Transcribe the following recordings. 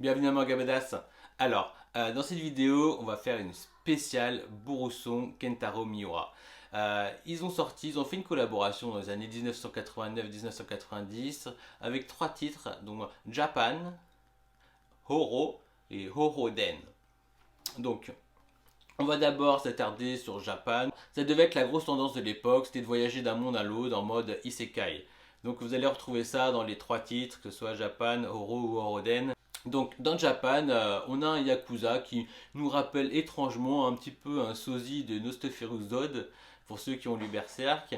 Bienvenue à Mangabadas. Alors, dans cette vidéo, on va faire une spéciale Boruson Kentaro Miura. Ils ont fait une collaboration dans les années 1989-1990 avec trois titres, donc Japan, Horo et Horoden. Donc, on va d'abord s'attarder sur Japan. Ça devait être la grosse tendance de l'époque, c'était de voyager d'un monde à l'autre en mode isekai. Donc vous allez retrouver ça dans les trois titres, que ce soit Japan, Horo ou Horoden. Donc dans Japan, on a un Yakuza qui nous rappelle étrangement un petit peu un sosie de Nostophérus Zod, pour ceux qui ont lu Berserk.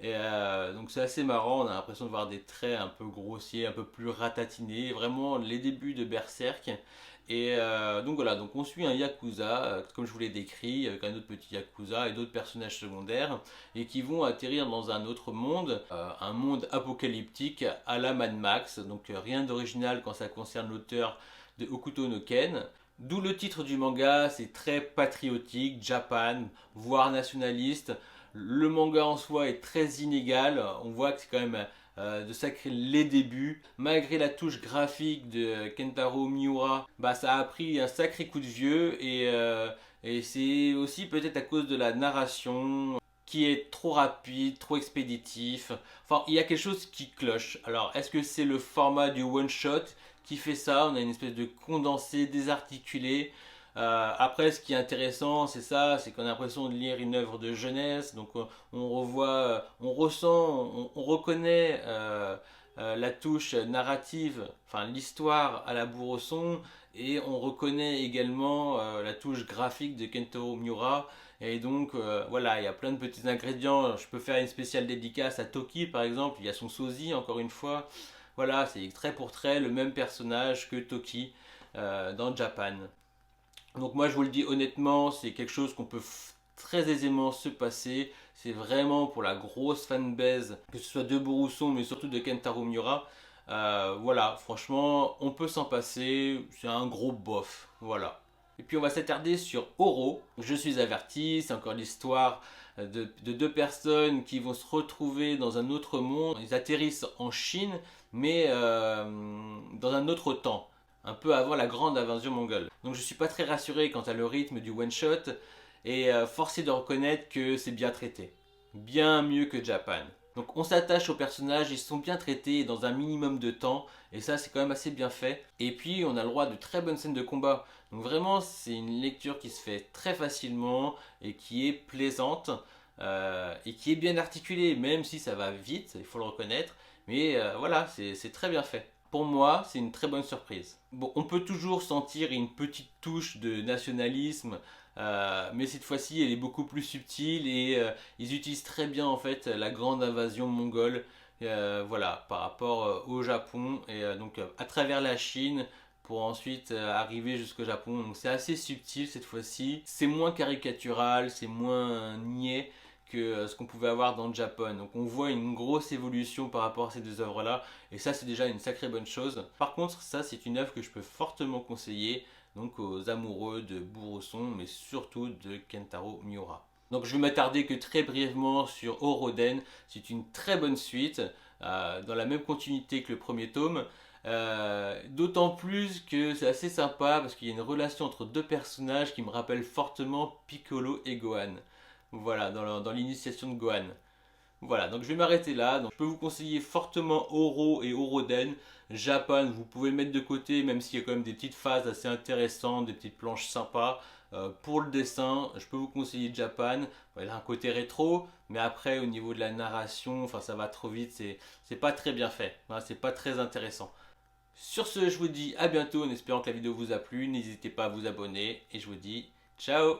Donc c'est assez marrant, on a l'impression de voir des traits un peu grossiers, un peu plus ratatinés, vraiment les débuts de Berserk. Donc voilà, donc on suit un Yakuza, comme je vous l'ai décrit, avec un autre petit Yakuza et d'autres personnages secondaires, et qui vont atterrir dans un monde apocalyptique à la Mad Max, donc rien d'original quand ça concerne l'auteur de Hokuto no Ken. D'où le titre du manga, c'est très patriotique, Japan, voire nationaliste. Le manga en soi est très inégal, on voit que c'est quand même de sacrer les débuts. Malgré la touche graphique de Kentaro Miura, bah, ça a pris un sacré coup de vieux et c'est aussi peut-être à cause de la narration qui est trop rapide, trop expéditif. Enfin, il y a quelque chose qui cloche. Alors, est-ce que c'est le format du one-shot qui fait ça? On a une espèce de condensé désarticulé. Après, ce qui est intéressant, c'est ça, c'est qu'on a l'impression de lire une œuvre de jeunesse. Donc, on revoit, on ressent, on reconnaît la touche narrative, enfin l'histoire à la Bourreson, et on reconnaît également la touche graphique de Kentaro Miura. Et donc, voilà, il y a plein de petits ingrédients. Je peux faire une spéciale dédicace à Toki, par exemple. Il y a son sosie, encore une fois. Voilà, c'est trait pour trait le même personnage que Toki dans Japan. Donc moi je vous le dis honnêtement, c'est quelque chose qu'on peut très aisément se passer. C'est vraiment pour la grosse fanbase, que ce soit de Boruson mais surtout de Kentaro Miura. Voilà, franchement, on peut s'en passer. C'est un gros bof. Voilà. Et puis on va s'attarder sur Oro. Je suis averti, c'est encore l'histoire de deux personnes qui vont se retrouver dans un autre monde. Ils atterrissent en Chine, mais dans un autre temps, un peu avant la grande invasion mongole. Donc je suis pas très rassuré quant à le rythme du one shot et forcé de reconnaître que c'est bien traité. Bien mieux que Japan. Donc on s'attache aux personnages, ils sont bien traités dans un minimum de temps, et ça c'est quand même assez bien fait. Et puis on a le droit de très bonnes scènes de combat. Donc vraiment c'est une lecture qui se fait très facilement et qui est plaisante et qui est bien articulée, même si ça va vite, il faut le reconnaître. Mais voilà, c'est très bien fait. Pour moi, c'est une très bonne surprise. Bon, on peut toujours sentir une petite touche de nationalisme, mais cette fois-ci, elle est beaucoup plus subtile et ils utilisent très bien en fait la grande invasion mongole, voilà, par rapport au Japon et donc à travers la Chine pour ensuite arriver jusqu'au Japon. Donc c'est assez subtil cette fois-ci. C'est moins caricatural, c'est moins niais que ce qu'on pouvait avoir dans le Japon. Donc on voit une grosse évolution par rapport à ces deux œuvres-là, et ça c'est déjà une sacrée bonne chose. Par contre, ça c'est une œuvre que je peux fortement conseiller donc aux amoureux de Bourreson, mais surtout de Kentaro Miura. Donc je vais m'attarder que très brièvement sur Oroden. C'est une très bonne suite, dans la même continuité que le premier tome. D'autant plus que c'est assez sympa parce qu'il y a une relation entre deux personnages qui me rappellent fortement Piccolo et Gohan. Voilà, dans l'initiation de Gohan. Voilà, donc je vais m'arrêter là. Donc, je peux vous conseiller fortement Oro et Oroden. Japan, vous pouvez le mettre de côté, même s'il y a quand même des petites phases assez intéressantes, des petites planches sympas. Pour le dessin, je peux vous conseiller Japan. Il a un côté rétro, mais après, au niveau de la narration, enfin, ça va trop vite. C'est pas très bien fait. Voilà, c'est pas très intéressant. Sur ce, je vous dis à bientôt en espérant que la vidéo vous a plu. N'hésitez pas à vous abonner et je vous dis ciao!